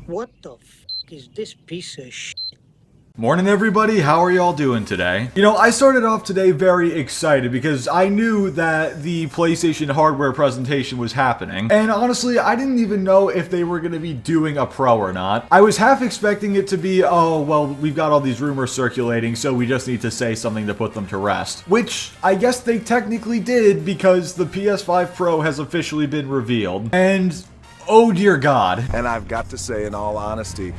What the is this piece of shit? Morning everybody, how are y'all doing today? I started off today very excited because I knew that the PlayStation hardware presentation was happening. And honestly, I didn't even know if they were going to be doing a Pro or not. I was half expecting it to be, oh, well, we've got all these rumors circulating, so we just need to say something to put them to rest. Which I guess they technically did because the PS5 Pro has officially been revealed. And, oh dear God. And I've got to say, in all honesty,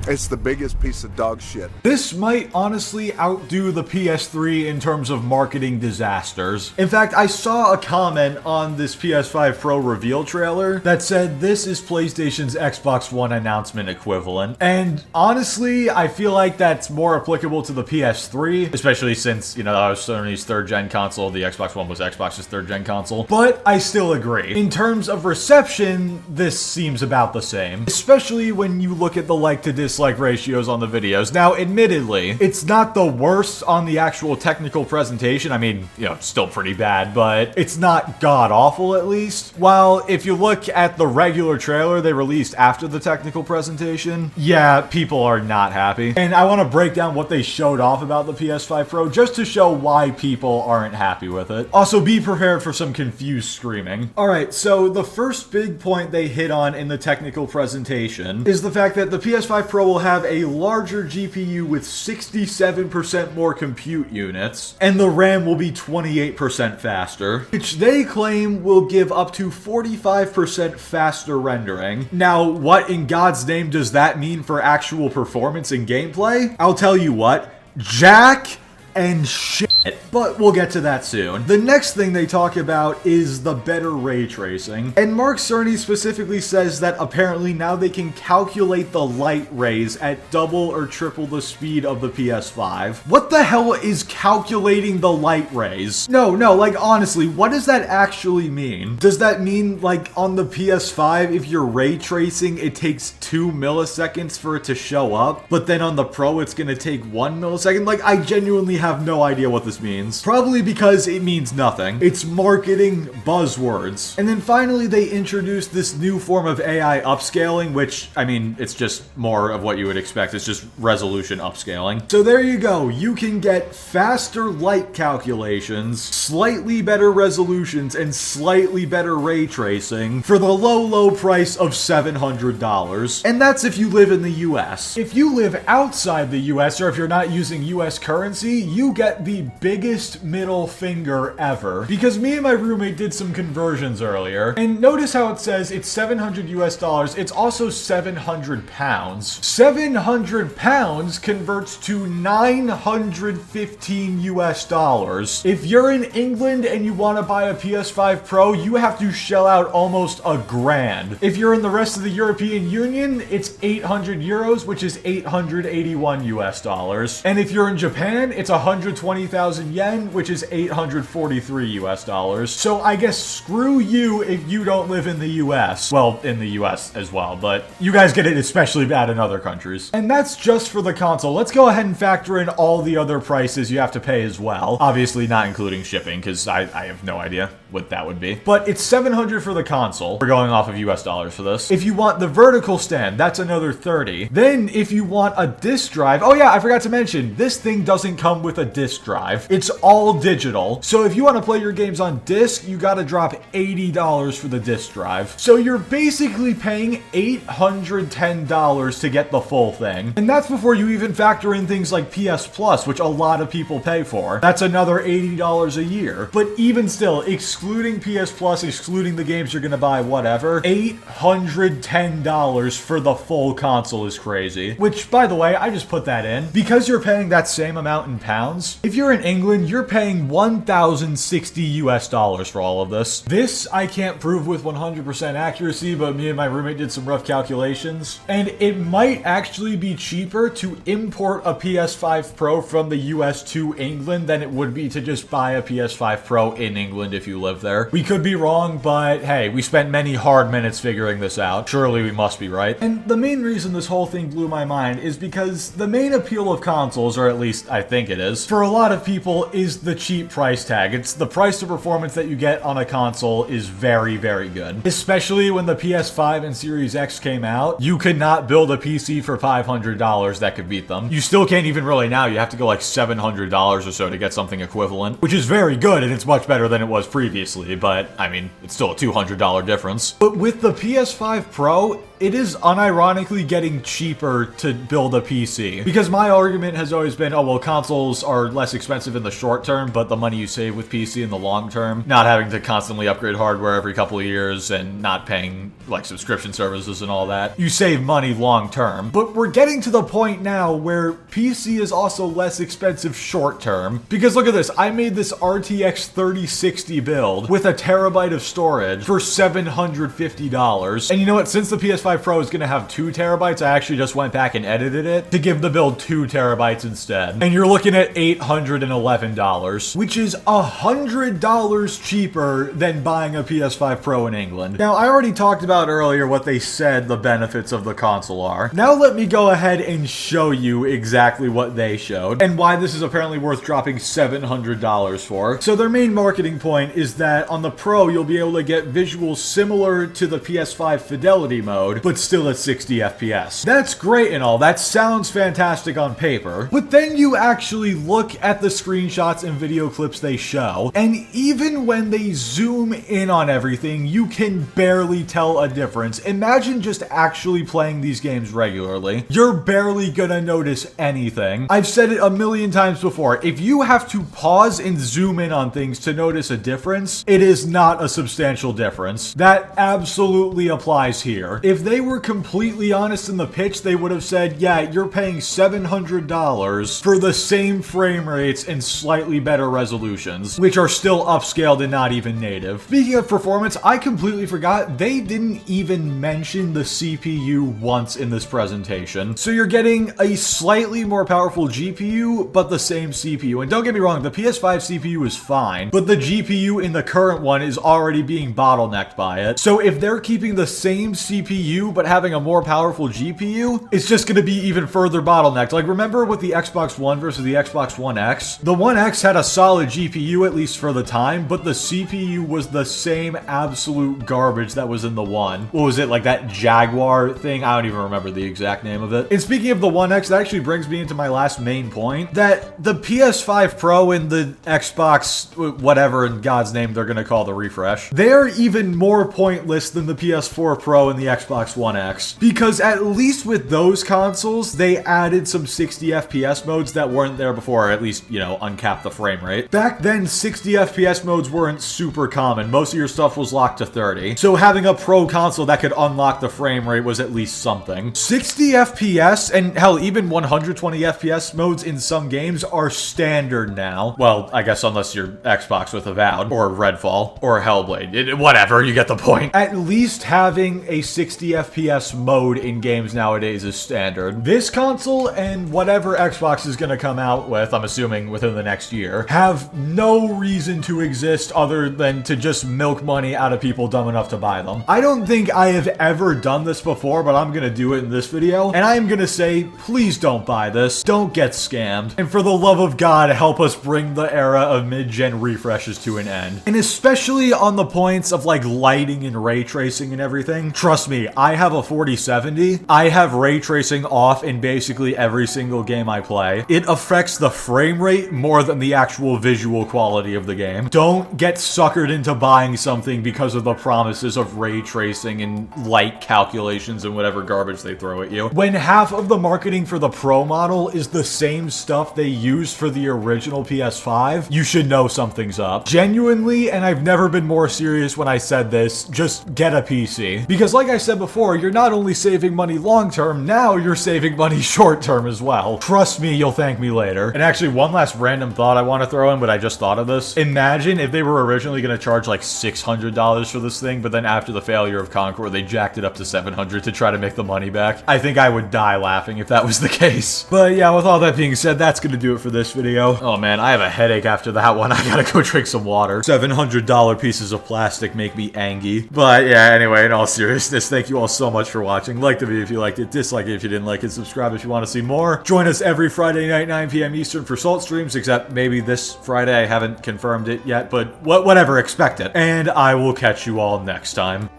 it's the biggest piece of dog shit. This might honestly outdo the PS3 in terms of marketing disasters. In fact, I saw a comment on this PS5 Pro reveal trailer that said this is PlayStation's Xbox One announcement equivalent. And honestly, I feel like that's more applicable to the PS3, especially since, that was Sony's third-gen console, the Xbox One was Xbox's third-gen console. But I still agree. In terms of reception, this seems about the same, especially when you look at the like-to-dislike ratios on the videos. Now, admittedly, it's not the worst on the actual technical presentation. I mean, it's still pretty bad, but it's not god-awful at least. While if you look at the regular trailer they released after the technical presentation, yeah, people are not happy. And I want to break down what they showed off about the PS5 Pro just to show why people aren't happy with it. Also, be prepared for some confused screaming. Alright, so the first big point they hit on in the technical presentation is the fact that the PS5 Pro will have a larger GPU with 67% more compute units, and the RAM will be 28% faster, which they claim will give up to 45% faster rendering. Now, what in God's name does that mean for actual performance and gameplay? I'll tell you what, jack and shit. But we'll get to that soon. The next thing they talk about is the better ray tracing. And Mark Cerny specifically says that apparently now they can calculate the light rays at double or triple the speed of the PS5. What the hell is calculating the light rays? No, like honestly, what does that actually mean? Does that mean like on the PS5, if you're ray tracing, it takes 2 milliseconds for it to show up, but then on the Pro, it's gonna take 1 millisecond? Like, I genuinely have no idea what this means. Probably because it means nothing. It's marketing buzzwords. And then finally, they introduced this new form of AI upscaling, which, I mean, it's just more of what you would expect. It's just resolution upscaling. So there you go. You can get faster light calculations, slightly better resolutions, and slightly better ray tracing for the low price of $700. And that's if you live in the US. If you live outside the US, or if you're not using US currency, you get the biggest middle finger ever. Because me and my roommate did some conversions earlier, and notice how it says it's 700 US dollars, it's also 700 pounds. 700 pounds converts to 915 US dollars. If you're in England and you want to buy a PS5 Pro, you have to shell out almost $1,000. If you're in the rest of the European Union, it's 800 euros, which is 881 US dollars. And if you're in Japan, it's 120,000 yen, which is 843 US dollars. So I guess screw you if you don't live in the US. Well, in the US as well, but you guys get it especially bad in other countries. And that's just for the console. Let's go ahead and factor in all the other prices you have to pay as well. Obviously not including shipping, because I have no idea what that would be. But it's 700 for the console. We're going off of US dollars for this. If you want the vertical stand, that's another 30. Then if you want a disc drive, oh yeah, I forgot to mention, this thing doesn't come with a disc drive. It's all digital. So if you want to play your games on disc, you gotta drop $80 for the disc drive. So you're basically paying $810 to get the full thing. And that's before you even factor in things like PS Plus, which a lot of people pay for. That's another $80 a year. But even still, excluding PS Plus, excluding the games you're gonna buy, whatever, $810 for the full console is crazy. Which, by the way, I just put that in. Because you're paying that same amount in pounds, if you're in England, you're paying 1,060 US dollars for all of this. This I can't prove with 100% accuracy, but me and my roommate did some rough calculations. And it might actually be cheaper to import a PS5 Pro from the US to England than it would be to just buy a PS5 Pro in England if you live there. We could be wrong, but hey, we spent many hard minutes figuring this out. Surely we must be right. And the main reason this whole thing blew my mind is because the main appeal of consoles, or at least I think it is, for a lot of people people is the cheap price tag. It's the price to performance that you get on a console is very, very good. Especially when the PS5 and Series X came out, you could not build a PC for $500 that could beat them. You still can't even really now. You have to go like $700 or so to get something equivalent, which is very good and it's much better than it was previously, but I mean, it's still a $200 difference. But with the PS5 Pro, it is unironically getting cheaper to build a PC. Because my argument has always been, oh, well, consoles are less expensive in the short term, but the money you save with PC in the long term, not having to constantly upgrade hardware every couple of years and not paying like subscription services and all that, you save money long term. But we're getting to the point now where PC is also less expensive short term. Because look at this, I made this RTX 3060 build with a terabyte of storage for $750. And you know what, since the PS5 Pro is going to have 2 terabytes, I actually just went back and edited it to give the build 2 terabytes instead. And you're looking at $811, which is $100 cheaper than buying a PS5 Pro in England. Now, I already talked about earlier what they said the benefits of the console are. Now let me go ahead and show you exactly what they showed and why this is apparently worth dropping $700 for. So their main marketing point is that on the Pro, you'll be able to get visuals similar to the PS5 fidelity mode, but still at 60 FPS. That's great and all, that sounds fantastic on paper, but then you actually look at the screenshots and video clips they show, and even when they zoom in on everything, you can barely tell a difference. Imagine just actually playing these games regularly. You're barely gonna notice anything. I've said it a million times before, if you have to pause and zoom in on things to notice a difference, it is not a substantial difference. That absolutely applies here. If they were completely honest in the pitch, they would have said, yeah, you're paying $700 for the same frame rates and slightly better resolutions, which are still upscaled and not even native. Speaking of performance, I completely forgot they didn't even mention the CPU once in this presentation. So you're getting a slightly more powerful GPU, but the same CPU. And don't get me wrong, the PS5 CPU is fine, but the GPU in the current one is already being bottlenecked by it. So if they're keeping the same CPU, but having a more powerful GPU, it's just going to be even further bottlenecked. Like, remember with the Xbox One versus the Xbox One X? The One X had a solid GPU, at least for the time, but the CPU was the same absolute garbage that was in the One. What was it, like that Jaguar thing? I don't even remember the exact name of it. And speaking of the One X, that actually brings me into my last main point, that the PS5 Pro and the Xbox, whatever in God's name they're going to call the refresh, they're even more pointless than the PS4 Pro and the Xbox One X. Because at least with those consoles, they added some 60 FPS modes that weren't there before, or at least, you know, uncapped the frame rate. Back then, 60 FPS modes weren't super common. Most of your stuff was locked to 30. So having a Pro console that could unlock the frame rate was at least something. 60 FPS, and hell, even 120 FPS modes in some games are standard now. Well, I guess unless you're Xbox with Avowed, or Redfall, or Hellblade. Whatever, you get the point. At least having a 60 FPS mode in games nowadays is standard. This console and whatever Xbox is going to come out with, I'm assuming within the next year, have no reason to exist other than to just milk money out of people dumb enough to buy them. I don't think I have ever done this before, but I'm going to do it in this video, and I'm going to say, please don't buy this. Don't get scammed. And for the love of God, help us bring the era of mid-gen refreshes to an end. And especially on the points of like lighting and ray tracing and everything, trust me, I have a 4070. I have ray tracing off in basically every single game I play. It affects the frame rate more than the actual visual quality of the game. Don't get suckered into buying something because of the promises of ray tracing and light calculations and whatever garbage they throw at you, when half of the marketing for the Pro model is the same stuff they used for the original PS5. You should know something's up. Genuinely, and I've never been more serious when I said this, just get a PC. Because like I said before, you're not only saving money long term, now you're saving money short term as well. Trust me, you'll thank me later. And actually, one last random thought I want to throw in, but I just thought of this. Imagine if they were originally going to charge like $600 for this thing, but then after the failure of Concord, they jacked it up to $700 to try to make the money back. I think I would die laughing if that was the case. But yeah, with all that being said, that's going to do it for this video. Oh man, I have a headache after that one. I gotta go drink some water. $700 pieces of plastic make me angry. But yeah, anyway, in all seriousness, thank you all so much for watching. Like the video if you liked it, dislike it if you didn't like it, subscribe if you want to see more. Join us every Friday night, 9 p.m. Eastern for Salt Stream. streams, except maybe this Friday. I haven't confirmed it yet, but whatever, expect it. And I will catch you all next time.